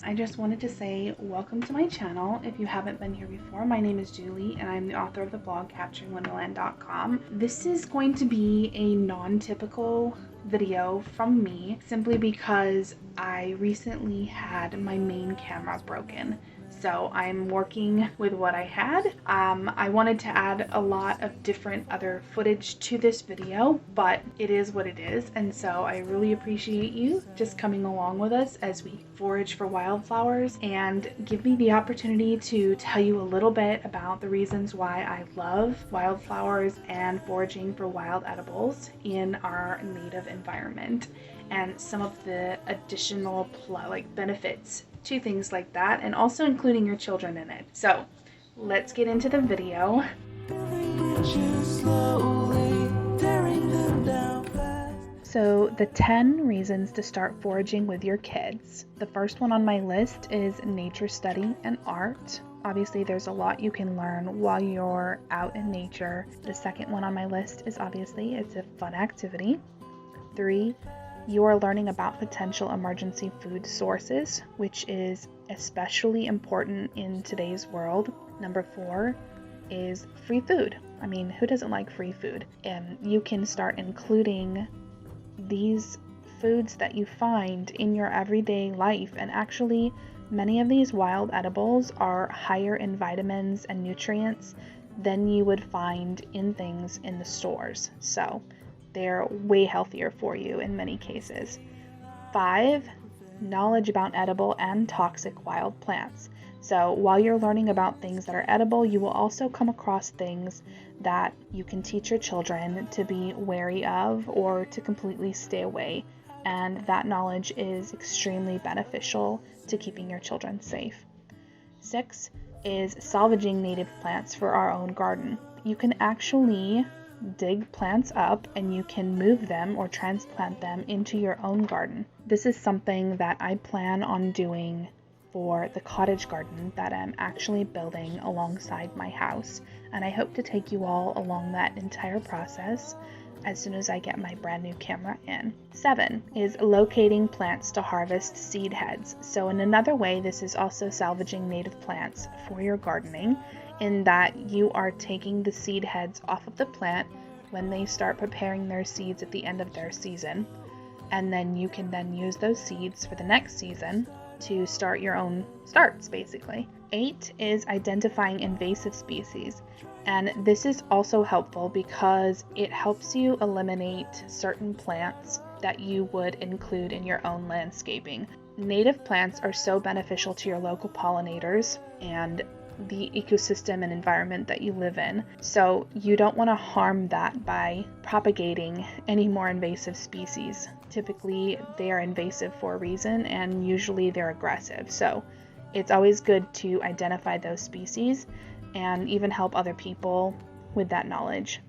I just wanted to say welcome to my channel. If you haven't been here before, my name is Julie and I'm the author of the blog CapturingWonderland.com. This is going to be a non-typical video from me simply because I recently had my main camera broken. So I'm working with what I had. I wanted to add a lot of different other footage to this video, but it is what it is. And so I really appreciate you just coming along with us as we forage for wildflowers and give me the opportunity to tell you a little bit about the reasons why I love wildflowers and foraging for wild edibles in our native environment and some of the additional benefits to things like that, and also including your children in it. So let's get into the video. So the 10 reasons to start foraging with your kids. The first one on my list is nature study and art. Obviously there's a lot you can learn while you're out in nature. The second one on my list is obviously it's a fun activity. 3, you are learning about potential emergency food sources, which is especially important in today's world. Number 4 is free food. I mean, who doesn't like free food? And you can start including these foods that you find in your everyday life. And actually, many of these wild edibles are higher in vitamins and nutrients than you would find in things in the stores. So they're way healthier for you in many cases. 5, knowledge about edible and toxic wild plants. So while you're learning about things that are edible, you will also come across things that you can teach your children to be wary of or to completely stay away. And that knowledge is extremely beneficial to keeping your children safe. 6 is salvaging native plants for our own garden. You can actually dig plants up and you can move them or transplant them into your own garden. This is something that I plan on doing for the cottage garden that I'm actually building alongside my house, and I hope to take you all along that entire process as soon as I get my brand new camera in. 7 is locating plants to harvest seed heads. So in another way, this is also salvaging native plants for your gardening, in that you are taking the seed heads off of the plant when they start preparing their seeds at the end of their season, and then you can then use those seeds for the next season to start your own starts, basically. 8 is identifying invasive species, and this is also helpful because it helps you eliminate certain plants that you would include in your own landscaping. Native plants are so beneficial to your local pollinators and the ecosystem and environment that you live in. So you don't want to harm that by propagating any more invasive species. Typically they are invasive for a reason, and usually they're aggressive. So it's always good to identify those species and even help other people with that knowledge.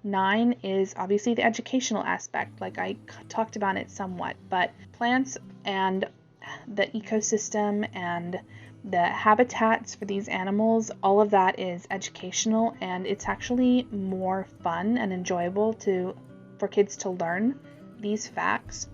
9 is obviously the educational aspect, like I talked about it somewhat, but plants and the ecosystem and the habitats for these animals, all of that is educational, and it's actually more fun and enjoyable for kids to learn these facts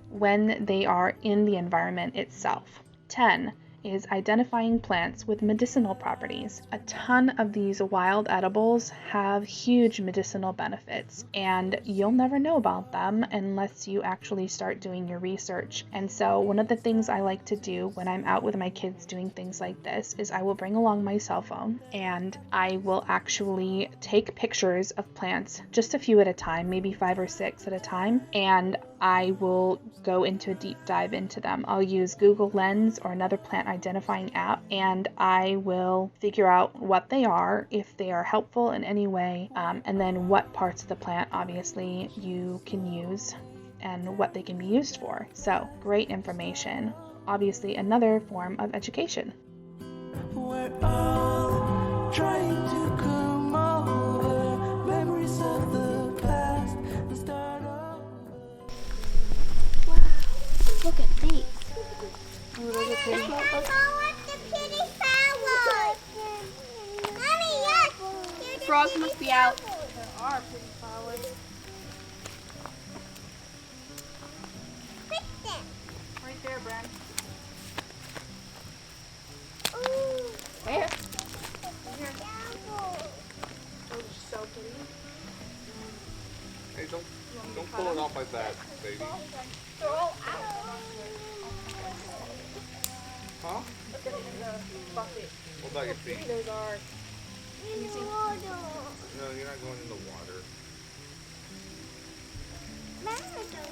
when they are in the environment itself. 10 is identifying plants with medicinal properties. A ton of these wild edibles have huge medicinal benefits, and you'll never know about them unless you actually start doing your research. And so one of the things I like to do when I'm out with my kids doing things like this is I will bring along my cell phone and I will actually take pictures of plants, just a few at a time, maybe 5 or 6 at a time, and I will go into a deep dive into them. I'll use Google Lens or another plant identifying app, and I will figure out what they are, if they are helpful in any way, and then what parts of the plant obviously you can use and what they can be used for. So great information. Obviously another form of education. We're all trying to come over memories of the past and start over. Wow, look at these. Ooh, those are pretty. The frogs must be out. There are pretty flowers. Right there, Bren. don't pull it off like that, baby. Huh? Look at it in the bucket. What about your feet? Those are easy. No, you're not going in the water. Where is your feet?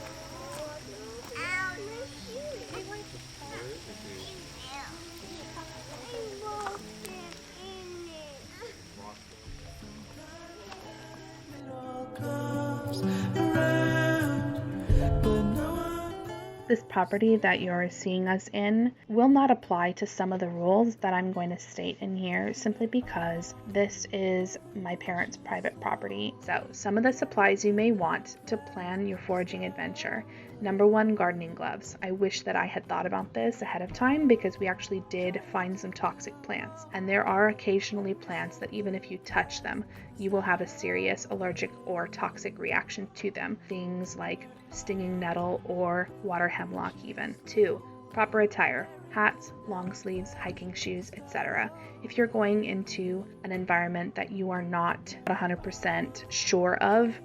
This property that you're seeing us in will not apply to some of the rules that I'm going to state in here simply because this is my parents' private property. So some of the supplies you may want to plan your foraging adventure. Number one, gardening gloves. I wish that I had thought about this ahead of time because we actually did find some toxic plants. And there are occasionally plants that even if you touch them, you will have a serious allergic or toxic reaction to them. Things like stinging nettle or water hemlock even. 2, proper attire. Hats, long sleeves, hiking shoes, etc. If you're going into an environment that you are not 100% sure of,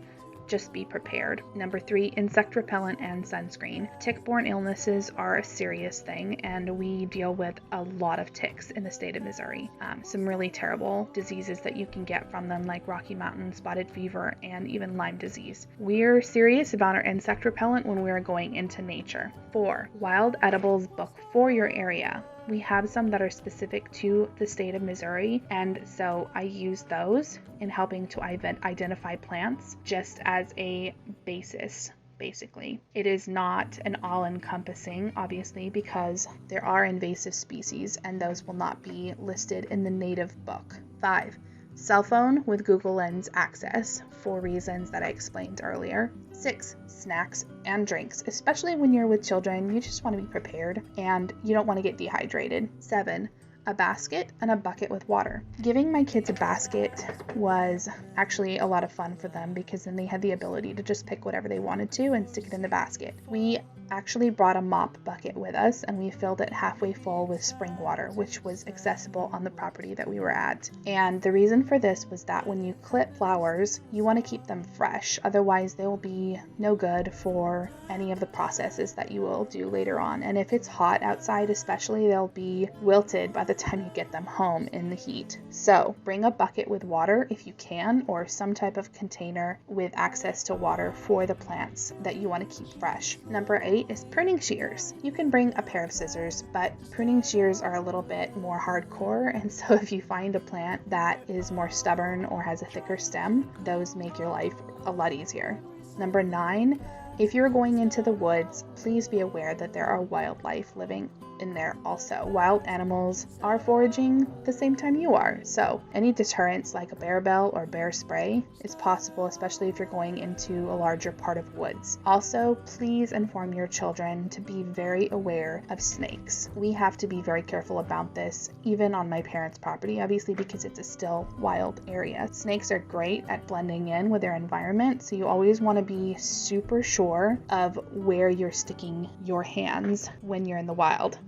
just be prepared. Number 3, insect repellent and sunscreen. Tick-borne illnesses are a serious thing, and we deal with a lot of ticks in the state of Missouri. Some really terrible diseases that you can get from them, like Rocky Mountain spotted fever and even Lyme disease. We're serious about our insect repellent when we're going into nature. 4, wild edibles book for your area. We have some that are specific to the state of Missouri, and so I use those in helping to identify plants just as a basis, basically. It is not an all-encompassing, obviously, because there are invasive species, and those will not be listed in the native book. 5, cell phone with Google Lens access for reasons that I explained earlier. 6, snacks and drinks, especially when you're with children. You just want to be prepared and you don't want to get dehydrated. 7, a basket and a bucket with water. Giving my kids a basket was actually a lot of fun for them because then they had the ability to just pick whatever they wanted to and stick it in the basket. We actually brought a mop bucket with us and we filled it halfway full with spring water, which was accessible on the property that we were at. And the reason for this was that when you clip flowers, you want to keep them fresh. Otherwise, they will be no good for any of the processes that you will do later on. And if it's hot outside especially, they'll be wilted by the time you get them home in the heat. So bring a bucket with water if you can, or some type of container with access to water for the plants that you want to keep fresh. Number 8 is pruning shears. You can bring a pair of scissors, but pruning shears are a little bit more hardcore, and so if you find a plant that is more stubborn or has a thicker stem, those make your life a lot easier. Number 9, if you're going into the woods, please be aware that there are wildlife living in there also. Wild animals are foraging the same time you are, so any deterrents like a bear bell or bear spray is possible, especially if you're going into a larger part of woods. Also, please inform your children to be very aware of snakes. We have to be very careful about this, even on my parents' property, obviously, because it's a still wild area. Snakes are great at blending in with their environment, so you always want to be super sure of where you're sticking your hands when you're in the wild.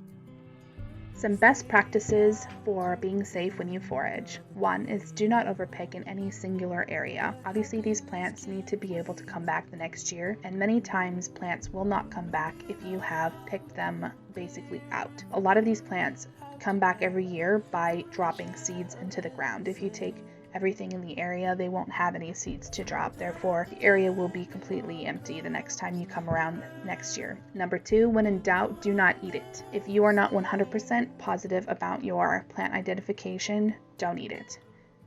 Some best practices for being safe when you forage. 1 is do not overpick in any singular area. Obviously, these plants need to be able to come back the next year, and many times plants will not come back if you have picked them basically out. A lot of these plants come back every year by dropping seeds into the ground. If you take everything in the area, they won't have any seeds to drop. Therefore, the area will be completely empty the next time you come around next year. Number 2, when in doubt, do not eat it. If you are not 100% positive about your plant identification, don't eat it.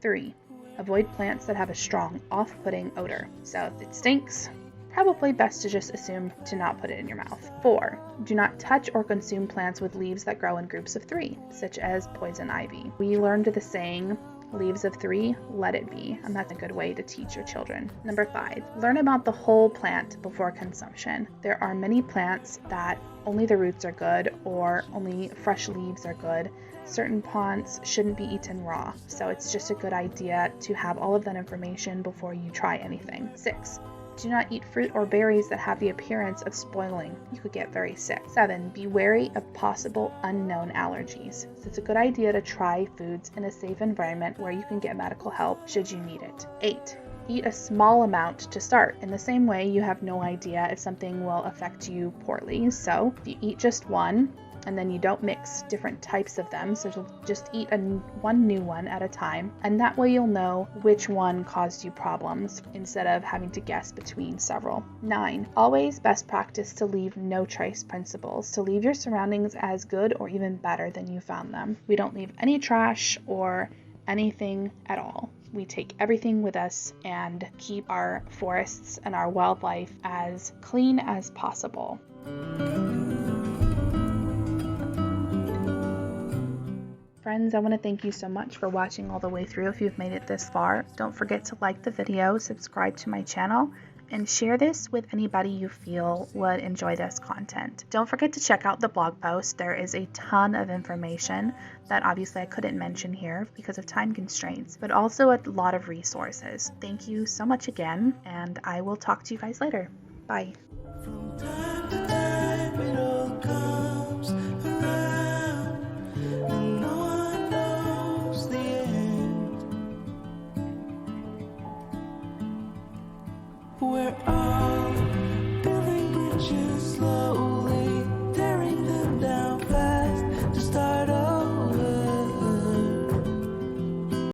3, avoid plants that have a strong, off-putting odor. So if it stinks, probably best to just assume to not put it in your mouth. 4, do not touch or consume plants with leaves that grow in groups of 3, such as poison ivy. We learned the saying, leaves of 3, let it be, and that's a good way to teach your children. Number 5, learn about the whole plant before consumption. There are many plants that only the roots are good or only fresh leaves are good. Certain plants shouldn't be eaten raw, so it's just a good idea to have all of that information before you try anything. 6, do not eat fruit or berries that have the appearance of spoiling. You could get very sick. 7, be wary of possible unknown allergies. So it's a good idea to try foods in a safe environment where you can get medical help should you need it. 8, Eat a small amount to start. In the same way, you have no idea if something will affect you poorly. So if you eat just one, and then you don't mix different types of them, so just eat one new one at a time, and that way you'll know which one caused you problems instead of having to guess between several. 9. Always best practice to leave no trace principles, to leave your surroundings as good or even better than you found them. We don't leave any trash or anything at all. We take everything with us and keep our forests and our wildlife as clean as possible. Friends, I want to thank you so much for watching all the way through. If you've made it this far, don't forget to like the video, subscribe to my channel, and share this with anybody you feel would enjoy this content. Don't forget to check out the blog post. There is a ton of information that obviously I couldn't mention here because of time constraints, but also a lot of resources. Thank you so much again, and I will talk to you guys later. Bye. From time to time it all comes around, and no one knows the end. We're all building bridges slow.